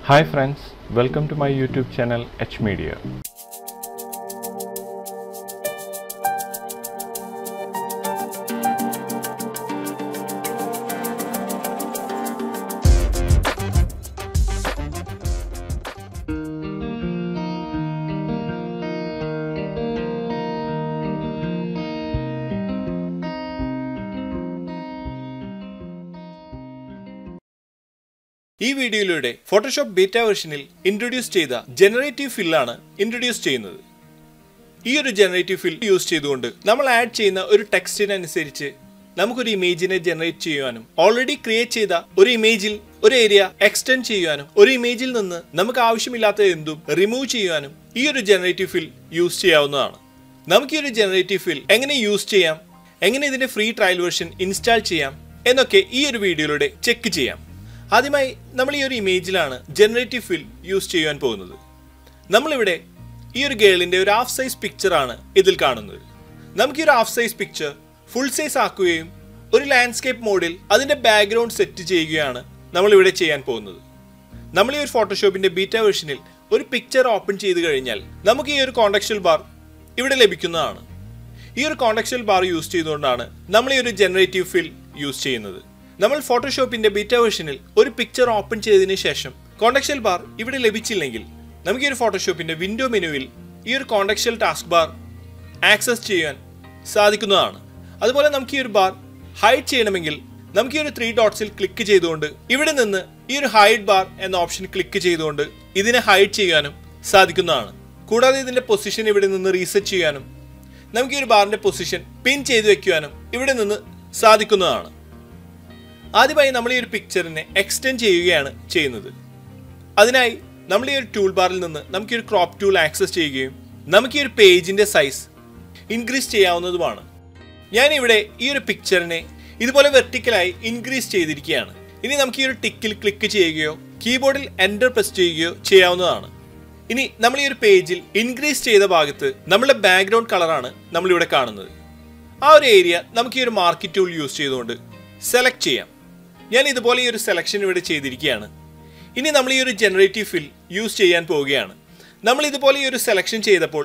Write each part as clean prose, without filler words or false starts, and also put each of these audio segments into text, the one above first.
Hi friends, welcome to my YouTube channel H Media. ഈ വീഡിയോയിലൂടെ Photoshop beta വെർഷനിൽ introduce ചെയ്ത generative ഫിൽ ആണ് introduce ചെയ്യുന്നത്. ഈ ഒരു ജനറേറ്റീവ് ഫിൽ യൂസ് ചെയ്തുകൊണ്ട് നമ്മൾ ആഡ് ചെയ്യുന്ന ഒരു ടെക്സ്റ്റിനനുസരിച്ച് നമുക്കൊരു ഇമേജിനെ ജനറേറ്റ് ചെയ്യുവാനും ഓൾറെഡി ക്രിയേറ്റ് ചെയ്ത ഒരു ഇമേജിൽ ഒരു ഏരിയ എക്സ്റ്റെൻഡ് ചെയ്യുവാനും ഒരു ഇമേജിൽ നിന്ന് നമുക്ക് ആവശ്യമില്ലാത്ത എന്തും റിമൂവ് ചെയ്യുവാനും ഈ ഒരു ജനറേറ്റീവ് ഫിൽ യൂസ് ചെയ്യാവുന്നതാണ്. നമുക്ക് ഈ ഒരു ജനറേറ്റീവ് ഫിൽ എങ്ങനെ യൂസ് ചെയ്യാം, എങ്ങനെ ഇതിന്റെ ഫ്രീ ട്രയൽ വെർഷൻ ഇൻസ്റ്റാൾ ചെയ്യാം എന്നൊക്കെ ഈ ഒരു വീഡിയോയിലൂടെ ചെക്ക് ചെയ്യാം. ആദ്യമായി നമ്മൾ ഈ ഒരു ഇമേജിലാണ് ജനറേറ്റീവ് ഫിൽ യൂസ് ചെയ്യാൻ പോകുന്നത്. നമ്മളിവിടെ ഈ ഒരു ഗേളിന്റെ ഒരു ഹാഫ് സൈസ് പിക്ചറാണ് ഇതിൽ കാണുന്നത്. നമുക്ക് ഈ ഒരു half size picture full size ആക്കുകയും ഒരു ലാൻഡ്സ്കേപ്പ് മോഡിൽ അതിന്റെ ബാക്ക്ഗ്രൗണ്ട് സെറ്റ് ചെയ്യുകയാണ് നമ്മളിവിടെ ചെയ്യാൻ പോകുന്നത്. നമ്മൾ ഈ ഒരു ഫോട്ടോഷോപ്പിന്റെ ബീറ്റ വെർഷനിൽ ഒരു പിക്ചർ ഓപ്പൺ ചെയ്ത് കഴിഞ്ഞാൽ നമുക്ക് ഈ ഒരു കോണ്ടക്സ്ച്വൽ ബാർ ഇവിടെ ലഭിക്കുന്നതാണ്. ഈ ഒരു കോണ്ടക്സ്ച്വൽ ബാർ യൂസ് ചെയ്തുകൊണ്ടാണ് നമ്മൾ ഈ ഒരു ജനറേറ്റീവ് ഫിൽ യൂസ് ചെയ്യുന്നത്. നമ്മൾ ഫോട്ടോഷോപ്പിന്റെ ബീറ്റ വെർഷനിൽ ഒരു പിക്ചർ ഓപ്പൺ ചെയ്തതിനു ശേഷം കോണ്ടക്സ്ച്വൽ ബാർ ഇവിടെ ലഭിച്ചില്ലെങ്കിൽ നമുക്ക് ഈ ഒരു ഫോട്ടോഷോപ്പിന്റെ വിൻഡോ മെനുവിൽ ഈ ഒരു കോണ്ടക്സ്ച്വൽ ടാസ്ക് ബാർ ആക്സസ് ചെയ്യാൻ സാധിക്കുന്നതാണ്. അതുപോലെ നമുക്ക് ഈ ഒരു ബാർ ഹൈഡ് ചെയ്യണമെങ്കിൽ നമുക്ക് ഈ ഒരു 3 ഡോട്ട്സിൽ ക്ലിക്ക് ചെയ്തുകൊണ്ട് ഇവിടെ നിന്ന് ഈ ഒരു ഹൈഡ് ബാർ എന്ന ഓപ്ഷൻ ക്ലിക്ക് ചെയ്തുകൊണ്ട് ഇതിനെ ഹൈഡ് ചെയ്യാനും സാധിക്കുന്നതാണ്. കൂടാതെ ഇതിന്റെ പൊസിഷൻ ഇവിടെ നിന്ന് റീസെറ്റ് ചെയ്യാനും നമുക്ക് ഈ ഒരു ബാറിന്റെ പൊസിഷൻ പിൻ ചെയ്ത് വെക്കുവാനും ഇവിടെ നിന്ന് സാധിക്കുന്നതാണ്. ആദ്യമായി നമ്മൾ ഈ ഒരു പിക്ചറിനെ എക്സ്റ്റെൻഡ് ചെയ്യുകയാണ് ചെയ്യുന്നത്. അതിനായി നമ്മൾ ഈ ഒരു ടൂൾ ബാറിൽ നിന്ന് നമുക്ക് ഈ ഒരു ക്രോപ്പ് ടൂൾ ആക്സസ് ചെയ്യുകയും നമുക്ക് ഈ ഒരു പേജിന്റെ സൈസ് ഇൻക്രീസ് ചെയ്യാവുന്നതുമാണ്. ഞാനിവിടെ ഈ ഒരു പിക്ചറിനെ ഇതുപോലെ വെർട്ടിക്കലായി ഇൻക്രീസ് ചെയ്തിരിക്കുകയാണ്. ഇനി നമുക്ക് ഈ ഒരു ടിക്കിൽ ക്ലിക്ക് ചെയ്യുകയോ കീബോർഡിൽ എൻ്റർ പ്രസ് ചെയ്യുകയോ ചെയ്യാവുന്നതാണ്. ഇനി നമ്മൾ ഈ ഒരു പേജിൽ ഇൻക്രീസ് ചെയ്ത ഭാഗത്ത് നമ്മുടെ ബാക്ക്ഗ്രൗണ്ട് കളറാണ് നമ്മളിവിടെ കാണുന്നത്. ആ ഒരു ഏരിയ നമുക്ക് ഈ ഒരു മാർക്ക് ടൂൾ യൂസ് ചെയ്തുകൊണ്ട് സെലക്ട് ചെയ്യാം. ഞാൻ ഇതുപോലെ ഈ ഒരു സെലക്ഷൻ ഇവിടെ ചെയ്തിരിക്കുകയാണ്. ഇനി നമ്മൾ ഈ ഒരു ജനറേറ്റീവ് ഫിൽ യൂസ് ചെയ്യാൻ പോവുകയാണ്. നമ്മൾ ഇതുപോലെ ഈ ഒരു സെലക്ഷൻ ചെയ്തപ്പോൾ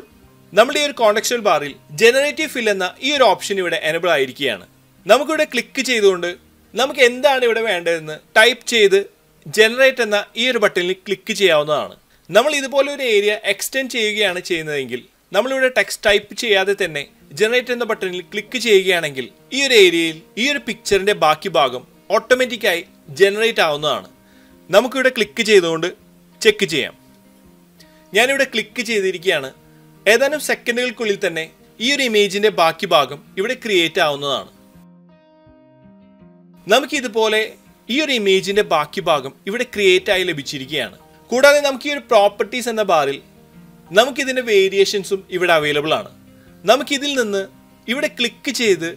നമ്മുടെ ഈ ഒരു കോണ്ടക്സ്ച്വൽ ബാറിൽ ജനറേറ്റീവ് ഫിൽ എന്ന ഈ ഒരു ഓപ്ഷൻ ഇവിടെ എനേബിൾ ആയിരിക്കുകയാണ്. നമുക്കിവിടെ ക്ലിക്ക് ചെയ്തുകൊണ്ട് നമുക്ക് എന്താണ് ഇവിടെ വേണ്ടതെന്ന് ടൈപ്പ് ചെയ്ത് ജനറേറ്റ് എന്ന ഈ ഒരു ബട്ടണിൽ ക്ലിക്ക് ചെയ്യാവുന്നതാണ്. നമ്മൾ ഇതുപോലെ ഒരു ഏരിയ എക്സ്റ്റെൻഡ് ചെയ്യുകയാണ് ചെയ്യുന്നതെങ്കിൽ നമ്മളിവിടെ ടെക്സ്റ്റ് ടൈപ്പ് ചെയ്യാതെ തന്നെ ജനറേറ്റ് എന്ന ബട്ടണിൽ ക്ലിക്ക് ചെയ്യുകയാണെങ്കിൽ ഈ ഒരു ഏരിയയിൽ ഈ ഒരു പിക്ചറിന്റെ ബാക്കി ഭാഗം ഓട്ടോമാറ്റിക്കായി ജനറേറ്റ് ആവുന്നതാണ്. നമുക്കിവിടെ ക്ലിക്ക് ചെയ്തുകൊണ്ട് ചെക്ക് ചെയ്യാം. ഞാനിവിടെ ക്ലിക്ക് ചെയ്തിരിക്കുകയാണ്. ഏതാനും സെക്കൻഡുകൾക്കുള്ളിൽ തന്നെ ഈ ഒരു ഇമേജിന്റെ ബാക്കി ഭാഗം ഇവിടെ ക്രിയേറ്റ് ആവുന്നതാണ്. നമുക്ക് ഇതുപോലെ ഈ ഒരു ഇമേജിന്റെ ബാക്കി ഭാഗം ഇവിടെ ക്രിയേറ്റ് ആയി ലഭിച്ചിരിക്കുകയാണ്. കൂടാതെ നമുക്ക് ഈ ഒരു പ്രോപ്പർട്ടീസ് എന്ന ബാറിൽ നമുക്കിതിന്റെ വേരിയേഷൻസും ഇവിടെ അവൈലബിൾ ആണ്. നമുക്കിതിൽ നിന്ന് ഇവിടെ ക്ലിക്ക് ചെയ്ത്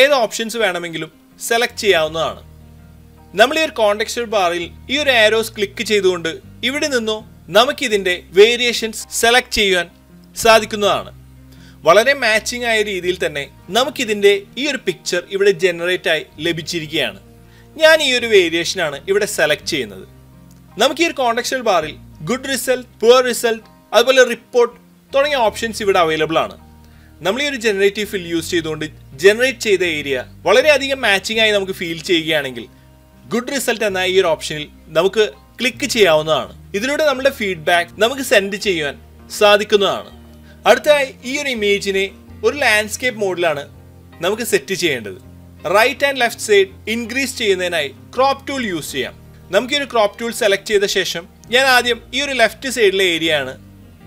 ഏത് ഓപ്ഷൻസ് വേണമെങ്കിലും സെലക്ട് ചെയ്യാവുന്നതാണ്. നമ്മൾ ഈ ഒരു കോണ്ടക്സ്ച്വൽ ബാറിൽ ഈ ഒരു ആരോസ് ക്ലിക്ക് ചെയ്തുകൊണ്ട് ഇവിടെ നിന്നോ നമുക്കിതിന്റെ വേരിയേഷൻസ് സെലക്ട് ചെയ്യാൻ സാധിക്കുന്നതാണ്. വളരെ മാച്ചിങ് ആയ രീതിയിൽ തന്നെ നമുക്കിതിന്റെ ഈ ഒരു പിക്ചർ ഇവിടെ ജനറേറ്റ് ആയി ലഭിച്ചിരിക്കുകയാണ്. ഞാൻ ഈ ഒരു വേരിയേഷനാണ് ഇവിടെ സെലക്ട് ചെയ്യുന്നത്. നമുക്ക് ഈ ഒരു കോണ്ടക്സ്ച്വൽ ബാറിൽ ഗുഡ് റിസൾട്ട്, പുവർ റിസൾട്ട്, അതുപോലെ റിപ്പോർട്ട് തുടങ്ങിയ ഓപ്ഷൻസ് ഇവിടെ അവൈലബിൾ ആണ്. നമ്മൾ ഈ ഒരു ജനറേറ്റീവ് ഫിൽ യൂസ് ചെയ്തുകൊണ്ട് ജനറേറ്റ് ചെയ്ത ഏരിയ വളരെയധികം മാച്ചിങ് ആയി നമുക്ക് ഫീൽ ചെയ്യുകയാണെങ്കിൽ ഗുഡ് റിസൾട്ട് എന്ന ഈ ഒരു ഓപ്ഷനിൽ നമുക്ക് ക്ലിക്ക് ചെയ്യാവുന്നതാണ്. ഇതിലൂടെ നമ്മുടെ ഫീഡ്ബാക്ക് നമുക്ക് സെൻഡ് ചെയ്യുവാൻ സാധിക്കുന്നതാണ്. അടുത്തതായി ഈ ഒരു ഇമേജിനെ ഒരു ലാൻഡ്സ്കേപ്പ് മോഡിലാണ് നമുക്ക് സെറ്റ് ചെയ്യേണ്ടത്. Right and left side increase ചെയ്യുന്നതിനായി ക്രോപ്പ് ടൂൾ യൂസ് ചെയ്യാം. നമുക്ക് ഈ ഒരു ക്രോപ്പ് ടൂൾ സെലക്ട് ചെയ്ത ശേഷം ഞാൻ ആദ്യം ഈ ഒരു ലെഫ്റ്റ് സൈഡിലെ ഏരിയ ആണ്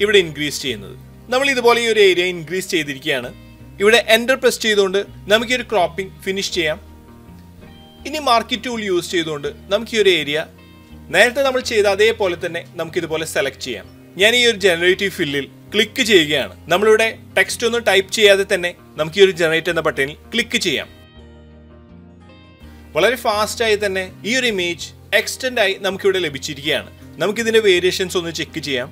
ഇവിടെ ഇൻക്രീസ് ചെയ്യുന്നത്. നമ്മൾ ഇതുപോലെ ഈ ഒരു ഏരിയ ഇൻക്രീസ് ചെയ്തിരിക്കുകയാണ്. ഇവിടെ എൻ്റർ പ്രസ് ചെയ്തുകൊണ്ട് നമുക്ക് ഈ ഒരു ക്രോപ്പിംഗ് ഫിനിഷ് ചെയ്യാം. ഇനി മാർക്ക് ടൂൾ യൂസ് ചെയ്തുകൊണ്ട് നമുക്ക് ഈ ഒരു ഏരിയ നേരത്തെ നമ്മൾ ചെയ്ത അതേപോലെ തന്നെ നമുക്ക് ഇതുപോലെ സെലക്ട് ചെയ്യാം. ഞാൻ ഈ ഒരു ജനറേറ്റീവ് ഫില്ലിൽ ക്ലിക്ക് ചെയ്യുകയാണ്. നമ്മളിവിടെ ടെക്സ്റ്റ് ഒന്നും ടൈപ്പ് ചെയ്യാതെ തന്നെ നമുക്ക് ഈ ഒരു ജനറേറ്റ് എന്ന ബട്ടണിൽ ക്ലിക്ക് ചെയ്യാം. വളരെ ഫാസ്റ്റായി തന്നെ ഈ ഒരു ഇമേജ് എക്സ്റ്റെൻഡ് ആയി നമുക്കിവിടെ ലഭിച്ചിരിക്കുകയാണ്. നമുക്കിതിന്റെ വേരിയേഷൻസ് ഒന്ന് ചെക്ക് ചെയ്യാം.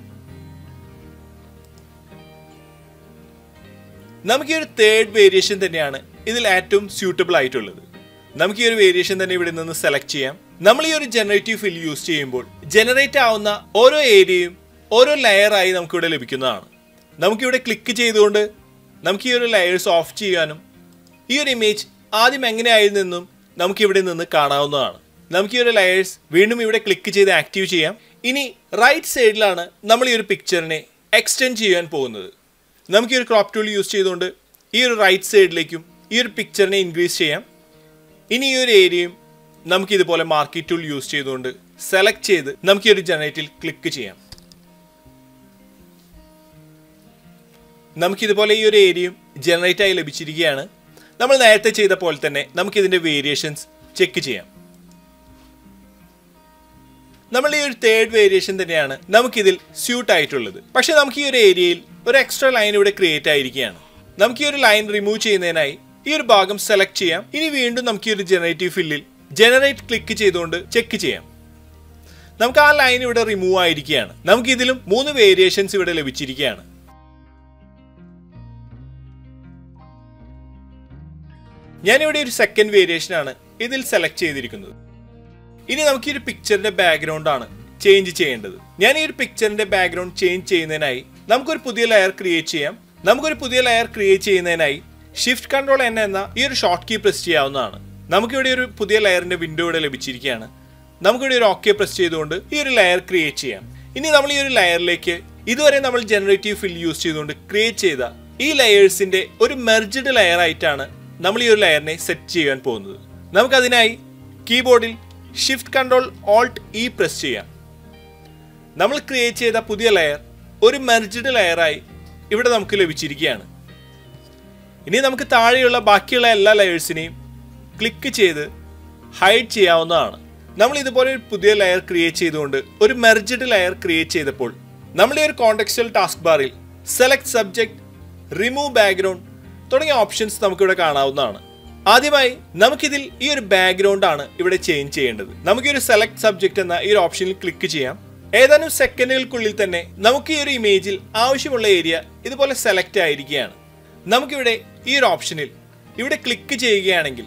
നമുക്ക് ഈ ഒരു തേർഡ് വേരിയേഷൻ തന്നെയാണ് ഇതിൽ ഏറ്റവും സ്യൂട്ടബിൾ ആയിട്ടുള്ളത്. നമുക്ക് ഈ ഒരു വേരിയേഷൻ തന്നെ ഇവിടെ നിന്ന് സെലക്ട് ചെയ്യാം. നമ്മൾ ഈ ഒരു ജനറേറ്റീവ് ഫിൽ യൂസ് ചെയ്യുമ്പോൾ ജനറേറ്റ് ആവുന്ന ഓരോ ഏരിയയും ഓരോ ലെയറായി നമുക്കിവിടെ ലഭിക്കുന്നതാണ്. നമുക്കിവിടെ ക്ലിക്ക് ചെയ്തുകൊണ്ട് നമുക്ക് ഈ ഒരു ലെയേഴ്സ് ഓഫ് ചെയ്യാനും ഈ ഒരു ഇമേജ് ആദ്യം എങ്ങനെയായിരുന്നെന്നും നമുക്കിവിടെ നിന്ന് കാണാവുന്നതാണ്. നമുക്ക് ഈ ഒരു ലെയേഴ്സ് വീണ്ടും ഇവിടെ ക്ലിക്ക് ചെയ്ത് ആക്റ്റീവ് ചെയ്യാം. ഇനി റൈറ്റ് സൈഡിലാണ് നമ്മൾ ഈ ഒരു പിക്ചറിനെ എക്സ്റ്റെൻഡ് ചെയ്യാൻ പോകുന്നത്. നമുക്ക് ഈ ഒരു ക്രോപ്പ് ടൂൾ യൂസ് ചെയ്തുകൊണ്ട് ഈ ഒരു റൈറ്റ് സൈഡിലേക്കും ഈ ഒരു പിക്ചറിനെ ഇൻക്രീസ് ചെയ്യാം. ഇനി ഈ ഒരു ഏരിയയും നമുക്ക് ഇതുപോലെ മാർക്കി ടൂൾ യൂസ് ചെയ്തുകൊണ്ട് സെലക്ട് ചെയ്ത് നമുക്ക് ഈ ഒരു ജനറേറ്റിൽ ക്ലിക്ക് ചെയ്യാം. നമുക്കിതുപോലെ ഈ ഒരു ഏരിയയും ജനറേറ്റ് ആയി ലഭിച്ചിരിക്കുകയാണ്. നമ്മൾ നേരത്തെ ചെയ്ത പോലെ തന്നെ നമുക്കിതിൻ്റെ വേരിയേഷൻസ് ചെക്ക് ചെയ്യാം. നമ്മൾ ഈ ഒരു തേർഡ് വേരിയേഷൻ തന്നെയാണ് നമുക്കിതിൽ സ്യൂട്ട് ആയിട്ടുള്ളത്. പക്ഷേ നമുക്ക് ഈ ഒരു ഏരിയയിൽ ഒരു എക്സ്ട്രാ ലൈൻ ഇവിടെ ക്രിയേറ്റ് ആയിരിക്കുകയാണ്. നമുക്ക് ഈ ഒരു ലൈൻ റിമൂവ് ചെയ്യുന്നതിനായി ഈ ഒരു ഭാഗം സെലക്ട് ചെയ്യാം. ഇനി വീണ്ടും നമുക്ക് ഈ ഒരു ജനറേറ്റീവ് ഫില്ലിൽ ജനറേറ്റ് ക്ലിക്ക് ചെയ്തുകൊണ്ട് ചെക്ക് ചെയ്യാം. നമുക്ക് ആ ലൈൻ ഇവിടെ റിമൂവ് ആയിരിക്കുകയാണ്. നമുക്ക് ഇതിലും 3 വേരിയേഷൻസ് ഇവിടെ ലഭിച്ചിരിക്കുകയാണ്. ഞാനിവിടെ ഒരു സെക്കൻഡ് വേരിയേഷൻ ആണ് ഇതിൽ സെലക്ട് ചെയ്തിരിക്കുന്നത്. ഇനി നമുക്ക് ഈ ഒരു പിക്ചറിന്റെ ബാക്ക്ഗ്രൗണ്ട് ആണ് ചേഞ്ച് ചെയ്യേണ്ടത്. ഞാൻ ഈ ഒരു പിക്ചറിന്റെ ബാക്ക്ഗ്രൗണ്ട് ചേഞ്ച് ചെയ്യുന്നതിനായി നമുക്കൊരു പുതിയ ലെയർ ക്രിയേറ്റ് ചെയ്യാം. നമുക്കൊരു പുതിയ ലെയർ ക്രിയേറ്റ് ചെയ്യുന്നതിനായി ഷിഫ്റ്റ് കൺട്രോൾ N എന്ന ഈ ഒരു ഷോർട്ട് കീ പ്രസ് ചെയ്യാവുന്നതാണ്. നമുക്കിവിടെ ഒരു പുതിയ ലെയറിന്റെ വിൻഡോ ഇവിടെ ലഭിച്ചിരിക്കുകയാണ്. നമുക്കിവിടെ ഒരു ഓക്കെ പ്രസ് ചെയ്തുകൊണ്ട് ഈ ഒരു ലെയർ ക്രിയേറ്റ് ചെയ്യാം. ഇനി നമ്മൾ ഈ ഒരു ലെയറിലേക്ക് ഇതുവരെ നമ്മൾ ജനറേറ്റീവ് ഫിൽ യൂസ് ചെയ്തുകൊണ്ട് ക്രിയേറ്റ് ചെയ്ത ഈ ലെയേഴ്സിന്റെ ഒരു മെർജ്ഡ് ലെയർ ആയിട്ടാണ് നമ്മൾ ഈ ഒരു ലെയറിനെ സെറ്റ് ചെയ്യാൻ പോകുന്നത്. നമുക്കതിനായി കീബോർഡിൽ shift control alt E press ചെയ്യാം. നമ്മൾ ക്രിയേറ്റ് ചെയ്ത പുതിയ ലെയർ ഒരു മെർജ്ഡ് ലെയറായി ഇവിടെ നമുക്ക് ലഭിച്ചിരിക്കുകയാണ്. ഇനി നമുക്ക് താഴെയുള്ള ബാക്കിയുള്ള എല്ലാ ലെയേഴ്സിനെയും ക്ലിക്ക് ചെയ്ത് ഹൈഡ് ചെയ്യാവുന്നതാണ്. നമ്മൾ ഇതുപോലെ ഒരു പുതിയ ലെയർ ക്രിയേറ്റ് ചെയ്തുകൊണ്ട് ഒരു മെർജ്ഡ് ലെയർ ക്രിയേറ്റ് ചെയ്തപ്പോൾ നമ്മൾ ഈ ഒരു കോണ്ടെക്സ്റ്റൽ ടാസ്ക് ബാറിൽ സെലക്ട് സബ്ജക്ട്, റിമൂവ് ബാക്ക്ഗ്രൗണ്ട് തുടങ്ങിയ ഓപ്ഷൻസ് നമുക്കിവിടെ കാണാവുന്നതാണ്. ആദ്യമായി നമുക്കിതിൽ ഈ ഒരു ബാക്ക്ഗ്രൗണ്ട് ആണ് ഇവിടെ ചേഞ്ച് ചെയ്യേണ്ടത്. നമുക്ക് ഈ ഒരു സെലക്ട് സബ്ജക്ട് എന്ന ഈ ഒരു ഓപ്ഷനിൽ ക്ലിക്ക് ചെയ്യാം. ഏതാനും സെക്കൻഡുകൾക്കുള്ളിൽ തന്നെ നമുക്ക് ഈ ഒരു ഇമേജിൽ ആവശ്യമുള്ള ഏരിയ ഇതുപോലെ സെലക്ട് ആയിരിക്കുകയാണ്. നമുക്കിവിടെ ഈ ഒരു ഓപ്ഷനിൽ ഇവിടെ ക്ലിക്ക് ചെയ്യുകയാണെങ്കിൽ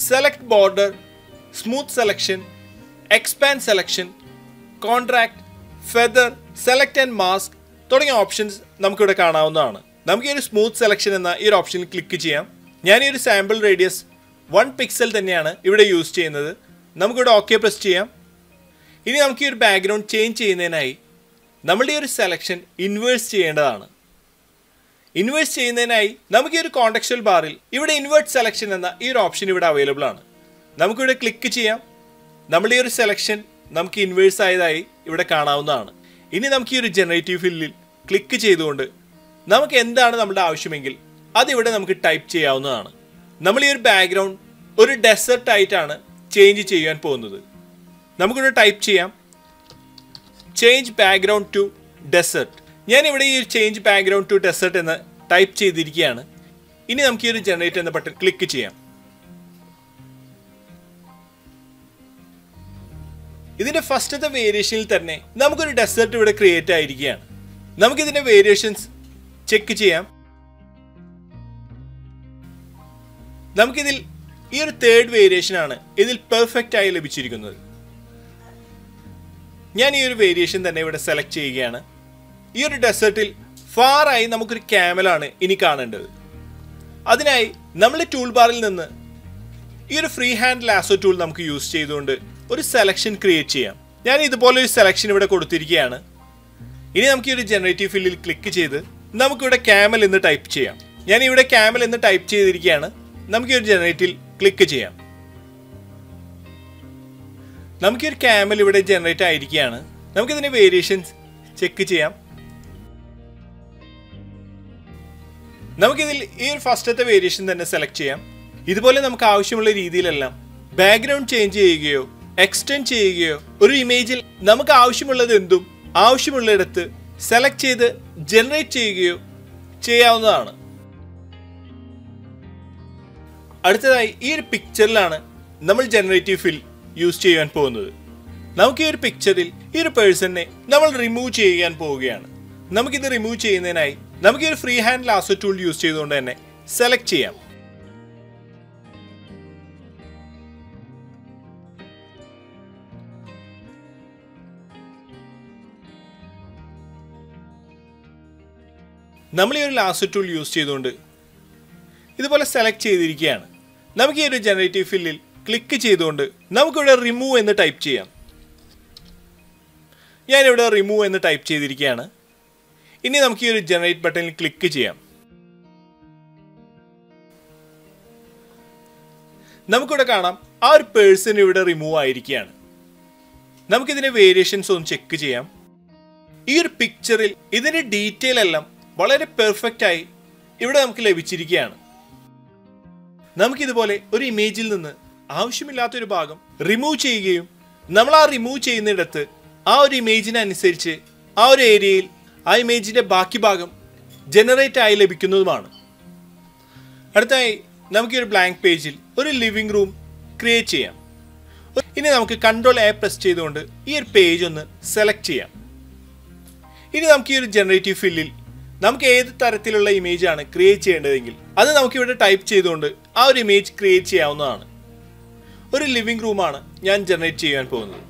select border, smooth selection, expand selection, contract, feather, select and mask തുടങ്ങിയ ഓപ്ഷൻസ് നമുക്കിവിടെ കാണാവുന്നതാണ്. നമുക്ക് ഈ ഒരു സ്മൂത്ത് സെലക്ഷൻ എന്ന ഈ ഒരു ഓപ്ഷനിൽ ക്ലിക്ക് ചെയ്യാം. ഞാൻ ഈ ഒരു സാമ്പിൾ റേഡിയസ് 1 പിക്സൽ തന്നെയാണ് ഇവിടെ യൂസ് ചെയ്യുന്നത്. നമുക്കിവിടെ ഓക്കെ പ്രസ് ചെയ്യാം. ഇനി നമുക്ക് ഈ ഒരു ബാക്ക്ഗ്രൗണ്ട് ചേഞ്ച് ചെയ്യുന്നതിനായി നമ്മളുടെ ഈ ഒരു സെലക്ഷൻ ഇൻവേഴ്സ് ചെയ്യേണ്ടതാണ്. ഇൻവേഴ്സ് ചെയ്യുന്നതിനായി നമുക്ക് ഈ ഒരു കോണ്ടെക്സ്റ്റൽ ബാറിൽ ഇവിടെ ഇൻവേർട്ട് സെലക്ഷൻ എന്ന ഈ ഒരു ഓപ്ഷൻ ഇവിടെ അവൈലബിൾ ആണ്. നമുക്കിവിടെ ക്ലിക്ക് ചെയ്യാം. നമ്മളുടെ ഈ ഒരു സെലക്ഷൻ നമുക്ക് ഇൻവേഴ്സ് ആയതായി ഇവിടെ കാണാവുന്നതാണ്. ഇനി നമുക്ക് ഈ ഒരു ജനറേറ്റീവ് ഫില്ലിൽ ക്ലിക്ക് ചെയ്തുകൊണ്ട് നമുക്ക് എന്താണ് നമ്മുടെ ആവശ്യമെങ്കിൽ അതിവിടെ നമുക്ക് ടൈപ്പ് ചെയ്യാവുന്നതാണ്. നമ്മൾ ഈ ഒരു ബാക്ക്ഗ്രൗണ്ട് ഒരു ഡെസേർട്ട് ആയിട്ടാണ് ചേഞ്ച് ചെയ്യാൻ പോകുന്നത്. നമുക്കിവിടെ ടൈപ്പ് ചെയ്യാം ചേഞ്ച് ബാക്ക്ഗ്രൗണ്ട് ടു ഡെസേർട്ട്. ഞാനിവിടെ ഈ ചേഞ്ച് ബാക്ക്ഗ്രൗണ്ട് ടു ഡെസേർട്ട് എന്ന് ടൈപ്പ് ചെയ്തിരിക്കുകയാണ്. ഇനി നമുക്ക് ഈ ഒരു ജനറേറ്റ് എന്ന ബട്ടൺ ക്ലിക്ക് ചെയ്യാം. ഇതിന്റെ ഫസ്റ്റത്തെ വേരിയേഷനിൽ തന്നെ നമുക്കൊരു ഡെസേർട്ട് ഇവിടെ ക്രിയേറ്റ് ആയിരിക്കുകയാണ്. നമുക്കിതിന്റെ വേരിയേഷൻസ് ചെക്ക് ചെയ്യാം. നമുക്കിതിൽ ഈ ഒരു തേർഡ് വേരിയേഷൻ ആണ് ഇതിൽ പെർഫെക്റ്റ് ആയി ലഭിച്ചിരിക്കുന്നത്. ഞാൻ ഈ ഒരു വേരിയേഷൻ തന്നെ ഇവിടെ സെലക്ട് ചെയ്യുകയാണ്. ഈ ഒരു ഡെസേർട്ടിൽ ഫാറായി നമുക്കൊരു ക്യാമലാണ് ഇനി കാണേണ്ടത്. അതിനായി നമ്മൾ ടൂൾ ബാറിൽ നിന്ന് ഈ ഒരു ഫ്രീ ഹാൻഡ് ലാസോ ടൂൾ നമുക്ക് യൂസ് ചെയ്തുകൊണ്ട് ഒരു സെലക്ഷൻ ക്രിയേറ്റ് ചെയ്യാം. ഞാൻ ഇതുപോലെ ഒരു സെലക്ഷൻ ഇവിടെ കൊടുത്തിരിക്കുകയാണ്. ഇനി നമുക്ക് ഈ ഒരു ജനറേറ്റീവ് ഫില്ലിൽ ക്ലിക്ക് ചെയ്ത് നമുക്കിവിടെ ക്യാമൽ എന്ന് ടൈപ്പ് ചെയ്യാം. ഞാൻ ഇവിടെ ക്യാമൽ എന്ന് ടൈപ്പ് ചെയ്തിരിക്കുകയാണ്. നമുക്ക് ഈ ഒരു ജനറേറ്റിൽ ക്ലിക്ക് ചെയ്യാം. നമുക്ക് ഈ ഒരു ക്യാമൽ ഇവിടെ ജനറേറ്റ് ആയിരിക്കുകയാണ്. നമുക്കിതിന്റെ വേരിയേഷൻസ് ചെക്ക് ചെയ്യാം. നമുക്കിതിൽ ഈ ഒരു ഫസ്റ്റത്തെ വേരിയേഷൻ തന്നെ സെലക്ട് ചെയ്യാം. ഇതുപോലെ നമുക്ക് ആവശ്യമുള്ള രീതിയിലെല്ലാം ബാക്ക്ഗ്രൗണ്ട് ചേഞ്ച് ചെയ്യുകയോ എക്സ്റ്റെൻഡ് ചെയ്യുകയോ ഒരു ഇമേജിൽ നമുക്ക് ആവശ്യമുള്ളത് എന്തും ആവശ്യമുള്ളിടത്ത് സെലക്ട് ചെയ്ത് ജനറേറ്റ് ചെയ്യുകയോ ചെയ്യാവുന്നതാണ്. അടുത്തതായി ഈ ഒരു പിക്ചറിലാണ് നമ്മൾ ജനറേറ്റീവ് ഫിൽ യൂസ് ചെയ്യാൻ പോകുന്നത്. നമുക്ക് ഈ ഒരു പിക്ചറിൽ ഈ ഒരു പേഴ്സണിനെ നമ്മൾ റിമൂവ് ചെയ്യാൻ പോവുകയാണ്. നമുക്കിത് റിമൂവ് ചെയ്യുന്നതിനായി നമുക്ക് ഈ ഒരു free hand lasso tool use ചെയ്തുകൊണ്ട് തന്നെ സെലക്ട് ചെയ്യാം. നമ്മൾ ഈ ഒരു ലാസോ ടൂൾ യൂസ് ചെയ്തുകൊണ്ട് ഇതുപോലെ സെലക്ട് ചെയ്തിരിക്കുകയാണ്. നമുക്ക് ഈ ഒരു ജനറേറ്റീവ് ഫില്ലിൽ ക്ലിക്ക് ചെയ്തുകൊണ്ട് നമുക്കിവിടെ റിമൂവ് എന്ന് ടൈപ്പ് ചെയ്യാം. ഞാനിവിടെ റിമൂവ് എന്ന് ടൈപ്പ് ചെയ്തിരിക്കുകയാണ്. ഇനി നമുക്ക് ഈ ഒരു ജനറേറ്റ് ബട്ടണിൽ ക്ലിക്ക് ചെയ്യാം. നമുക്കിവിടെ കാണാം ആ ഒരു പേഴ്സൺ ഇവിടെ റിമൂവ് ആയിരിക്കുകയാണ്. നമുക്കിതിന്റെ വേരിയേഷൻസ് ഒന്ന് ചെക്ക് ചെയ്യാം. ഈ ഒരു പിക്ചറിൽ ഇതിന്റെ ഡീറ്റെയിൽ എല്ലാം വളരെ പെർഫെക്റ്റ് ആയി ഇവിടെ നമുക്ക് ലഭിച്ചിരിക്കുകയാണ്. നമുക്കിതുപോലെ ഒരു ഇമേജിൽ നിന്ന് ആവശ്യമില്ലാത്തൊരു ഭാഗം റിമൂവ് ചെയ്യുകയും നമ്മൾ ആ റിമൂവ് ചെയ്യുന്നിടത്ത് ആ ഒരു ഇമേജിനനുസരിച്ച് ആ ഒരു ഏരിയയിൽ ആ ഇമേജിന്റെ ബാക്കി ഭാഗം ജനറേറ്റ് ആയി ലഭിക്കുന്നതുമാണ്. അടുത്തായി നമുക്ക് ഈ ഒരു ബ്ലാങ്ക് പേജിൽ ഒരു ലിവിംഗ് റൂം ക്രിയേറ്റ് ചെയ്യാം. ഇനി നമുക്ക് Ctrl+A പ്രസ് ചെയ്തുകൊണ്ട് ഈ ഒരു പേജ് ഒന്ന് സെലക്ട് ചെയ്യാം. ഇനി നമുക്ക് ഈ ഒരു ജനറേറ്റീവ് ഫില്ലിൽ നമുക്ക് ഏത് തരത്തിലുള്ള ഇമേജ് ആണ് ക്രിയേറ്റ് ചെയ്യേണ്ടതെങ്കിൽ അത് നമുക്കിവിടെ ടൈപ്പ് ചെയ്തുകൊണ്ട് ആ ഒരു ഇമേജ് ക്രിയേറ്റ് ചെയ്യാവുന്നതാണ്. ഒരു ലിവിംഗ് റൂമാണ് ഞാൻ ജനറേറ്റ് ചെയ്യാൻ പോകുന്നത്.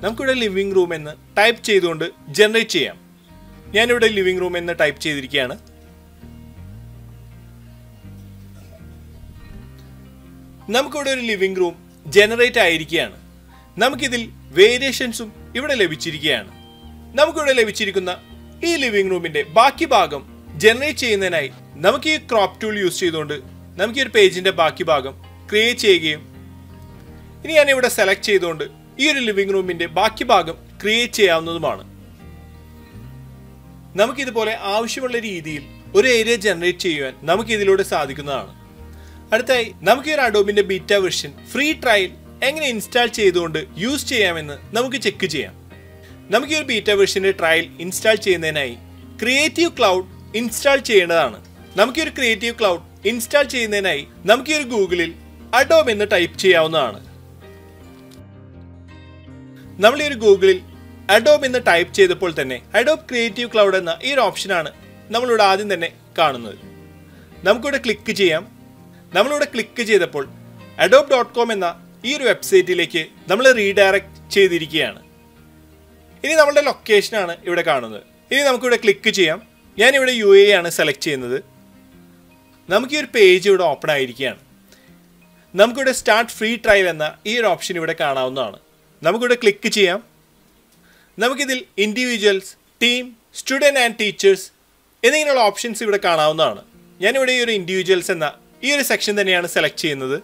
നമുക്കിവിടെ ലിവിംഗ് റൂം എന്ന് ടൈപ്പ് ചെയ്തുകൊണ്ട് ജനറേറ്റ് ചെയ്യാം. ഞാനിവിടെ ലിവിംഗ് റൂം എന്ന് ടൈപ്പ് ചെയ്തിരിക്കുകയാണ്. നമുക്കിവിടെ ഒരു ലിവിംഗ് റൂം ജനറേറ്റ് ആയിരിക്കുകയാണ്. നമുക്കിതിൽ വേരിയേഷൻസും ഇവിടെ ലഭിച്ചിരിക്കുകയാണ്. നമുക്കിവിടെ ലഭിച്ചിരിക്കുന്ന ഈ ലിവിംഗ് റൂമിന്റെ ബാക്കി ഭാഗം ജനറേറ്റ് ചെയ്യുന്നതിനായി നമുക്ക് ഈ ക്രോപ്പ് ടൂൾ യൂസ് ചെയ്തുകൊണ്ട് നമുക്ക് ഈ ഒരു പേജിന്റെ ബാക്കി ഭാഗം ക്രിയേറ്റ് ചെയ്യുകയും ഇനി ഞാനിവിടെ സെലക്ട് ചെയ്തുകൊണ്ട് ഈ ഒരു ലിവിംഗ് റൂമിന്റെ ബാക്കി ഭാഗം ക്രിയേറ്റ് ചെയ്യാവുന്നതുമാണ്. നമുക്കിതുപോലെ ആവശ്യമുള്ള രീതിയിൽ ഒരു ഏരിയ ജനറേറ്റ് ചെയ്യുവാൻ നമുക്ക് ഇതിലൂടെ സാധിക്കുന്നതാണ്. അടുത്തായി നമുക്ക് ഈ ഒരു അഡോബിന്റെ ബീറ്റ വെർഷൻ ഫ്രീ ട്രയൽ എങ്ങനെ ഇൻസ്റ്റാൾ ചെയ്തുകൊണ്ട് യൂസ് ചെയ്യാമെന്ന് നമുക്ക് ചെക്ക് ചെയ്യാം. നമുക്ക് ഈ ഒരു ബീറ്റ വെർഷന്റെ ട്രയൽ ഇൻസ്റ്റാൾ ചെയ്യുന്നതിനായി ക്രിയേറ്റീവ് ക്ലൗഡ് ഇൻസ്റ്റാൾ ചെയ്യേണ്ടതാണ്. നമുക്ക് ഈ ഒരു ക്രിയേറ്റീവ് ക്ലൗഡ് ഇൻസ്റ്റാൾ ചെയ്യുന്നതിനായി നമുക്ക് ഈ ഒരു ഗൂഗിളിൽ അഡോബ് എന്ന് ടൈപ്പ് ചെയ്യാവുന്നതാണ്. നമ്മൾ ഈ ഒരു ഗൂഗിളിൽ അഡോബ് എന്ന് ടൈപ്പ് ചെയ്തപ്പോൾ തന്നെ അഡോബ് ക്രിയേറ്റീവ് ക്ലൗഡ് എന്ന ഈ ഒരു ഓപ്ഷനാണ് നമ്മളിവിടെ ആദ്യം തന്നെ കാണുന്നത്. നമുക്കിവിടെ ക്ലിക്ക് ചെയ്യാം. നമ്മളിവിടെ ക്ലിക്ക് ചെയ്തപ്പോൾ adobe.com എന്ന ഈ ഒരു വെബ്സൈറ്റിലേക്ക് നമ്മൾ റീഡയറക്റ്റ് ചെയ്തിരിക്കുകയാണ്. ഇനി നമ്മളുടെ ലൊക്കേഷനാണ് ഇവിടെ കാണുന്നത്. ഇനി നമുക്കിവിടെ ക്ലിക്ക് ചെയ്യാം. ഞാനിവിടെ UAE ആണ് സെലക്ട് ചെയ്യുന്നത്. നമുക്ക് ഈ ഒരു പേജ് ഇവിടെ ഓപ്പൺ ആയിരിക്കുകയാണ്. നമുക്കിവിടെ സ്റ്റാർട്ട് ഫ്രീ ട്രയൽ എന്ന ഈ ഒരു ഓപ്ഷൻ ഇവിടെ കാണാവുന്നതാണ്. നമുക്കിവിടെ ക്ലിക്ക് ചെയ്യാം. നമുക്കിതിൽ individuals, team, student and teachers എന്നിങ്ങനെയുള്ള ഓപ്ഷൻസ് ഇവിടെ കാണാവുന്നതാണ്. ഞാനിവിടെ ഈ ഒരു ഇൻഡിവിജ്വൽസ് എന്ന ഈ ഒരു സെക്ഷൻ തന്നെയാണ് സെലക്ട് ചെയ്യുന്നത്.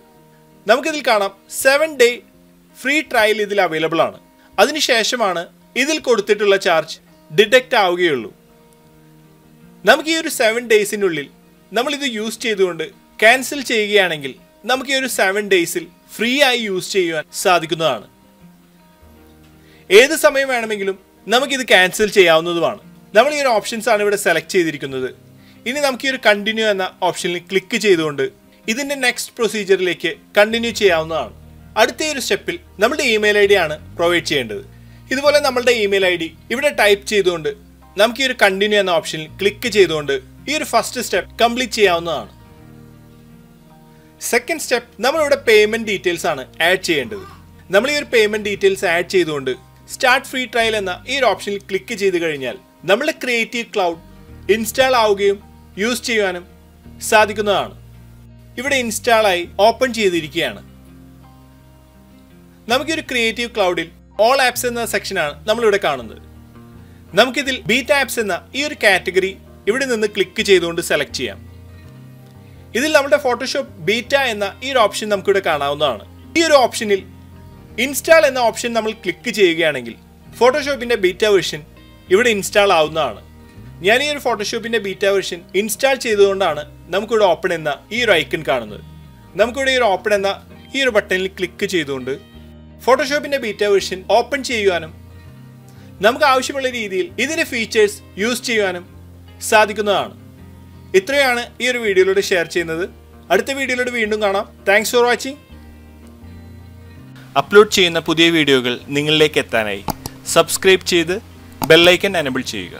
നമുക്കിതിൽ കാണാം 7 ഡേ ഫ്രീ ട്രയൽ ഇതിൽ അവൈലബിൾ ആണ്. അതിനുശേഷമാണ് ഇതിൽ കൊടുത്തിട്ടുള്ള ചാർജ് ഡിഡക്റ്റ് ആവുകയുള്ളൂ. നമുക്ക് ഈ ഒരു 7 ഡേയ്സിനുള്ളിൽ നമ്മളിത് യൂസ് ചെയ്തുകൊണ്ട് ക്യാൻസൽ ചെയ്യുകയാണെങ്കിൽ നമുക്ക് ഈ ഒരു 7 ഡേയ്സിൽ ഫ്രീ ആയി യൂസ് ചെയ്യുവാൻ സാധിക്കുന്നതാണ്. ഏത് സമയം വേണമെങ്കിലും നമുക്കിത് ക്യാൻസൽ ചെയ്യാവുന്നതുമാണ്. നമ്മൾ ഈ ഒരു ഓപ്ഷൻസ് ആണ് ഇവിടെ സെലക്ട് ചെയ്തിരിക്കുന്നത്. ഇനി നമുക്ക് ഈ ഒരു കണ്ടിന്യൂ എന്ന ഓപ്ഷനിൽ ക്ലിക്ക് ചെയ്തുകൊണ്ട് ഇതിന്റെ നെക്സ്റ്റ് പ്രൊസീജിയറിലേക്ക് കണ്ടിന്യൂ ചെയ്യാവുന്നതാണ്. അടുത്ത ഒരു സ്റ്റെപ്പിൽ നമ്മുടെ ഇമെയിൽ ID ആണ് പ്രൊവൈഡ് ചെയ്യേണ്ടത്. ഇതുപോലെ നമ്മളുടെ ഇമെയിൽ ID ഇവിടെ ടൈപ്പ് ചെയ്തുകൊണ്ട് നമുക്ക് ഈ ഒരു കണ്ടിന്യൂ എന്ന ഓപ്ഷനിൽ ക്ലിക്ക് ചെയ്തുകൊണ്ട് ഈ ഒരു ഫസ്റ്റ് സ്റ്റെപ്പ് കംപ്ലീറ്റ് ചെയ്യാവുന്നതാണ്. സെക്കൻഡ് സ്റ്റെപ്പ് നമ്മളിവിടെ പേയ്മെന്റ് ഡീറ്റെയിൽസ് ആണ് ആഡ് ചെയ്യേണ്ടത്. നമ്മൾ ഈ ഒരു പേയ്മെന്റ് ഡീറ്റെയിൽസ് ആഡ് ചെയ്തുകൊണ്ട് സ്റ്റാർട്ട് ഫ്രീ ട്രയൽ എന്ന ഈ ഒരു ഓപ്ഷനിൽ ക്ലിക്ക് ചെയ്ത് കഴിഞ്ഞാൽ നമ്മുടെ ക്രിയേറ്റീവ് ക്ലൗഡ് ഇൻസ്റ്റാൾ ആവുകയും യൂസ് ചെയ്യുവാനും സാധിക്കുന്നതാണ്. ഇവിടെ ഇൻസ്റ്റാൾ ആയി ഓപ്പൺ ചെയ്തിരിക്കുകയാണ്. നമുക്കൊരു ക്രിയേറ്റീവ് ക്ലൗഡിൽ ഓൾ ആപ്സ് എന്ന സെക്ഷനാണ് നമ്മളിവിടെ കാണുന്നത്. നമുക്കിതിൽ ബീറ്റ ആപ്സ് എന്ന ഈ ഒരു കാറ്റഗറി ഇവിടെ നിന്ന് ക്ലിക്ക് ചെയ്തുകൊണ്ട് സെലക്ട് ചെയ്യാം. ഇതിൽ നമ്മുടെ ഫോട്ടോഷോപ്പ് ബീറ്റ എന്ന ഈ ഒരു ഓപ്ഷൻ നമുക്കിവിടെ കാണാവുന്നതാണ്. ഈ ഒരു ഓപ്ഷനിൽ ഇൻസ്റ്റാൾ എന്ന ഓപ്ഷൻ നമ്മൾ ക്ലിക്ക് ചെയ്യുകയാണെങ്കിൽ ഫോട്ടോഷോപ്പിന്റെ ബീറ്റ വെർഷൻ ഇവിടെ ഇൻസ്റ്റാൾ ആവുന്നതാണ്. ഞാൻ ഈ ഒരു ഫോട്ടോഷോപ്പിന്റെ ബീറ്റ വെർഷൻ ഇൻസ്റ്റാൾ ചെയ്തുകൊണ്ടാണ് നമുക്കിവിടെ ഓപ്പൺ എന്ന ഈ ഒരു ഐക്കൺ കാണുന്നത്. നമുക്കിവിടെ ഈ ഒരു ഓപ്പൺ എന്ന ഈ ഒരു ബട്ടണിൽ ക്ലിക്ക് ചെയ്തുകൊണ്ട് ഫോട്ടോഷോപ്പിന്റെ ബീറ്റ വെർഷൻ ഓപ്പൺ ചെയ്യുവാനും നമുക്ക് ആവശ്യമുള്ള രീതിയിൽ ഇതിന്റെ ഫീച്ചേഴ്സ് യൂസ് ചെയ്യുവാനും സാധിക്കുന്നതാണ്. ഇത്രയാണ് ഈ ഒരു വീഡിയോയിലൂടെ ഷെയർ ചെയ്യുന്നത്. അടുത്ത വീഡിയോയിലൂടെ വീണ്ടും കാണാം. Thanks for watching. അപ്ലോഡ് ചെയ്യുന്ന പുതിയ വീഡിയോകൾ നിങ്ങളിലേക്ക് എത്താനായി സബ്സ്ക്രൈബ് ചെയ്ത് ബെൽ ഐക്കൺ എനേബിൾ ചെയ്യുക.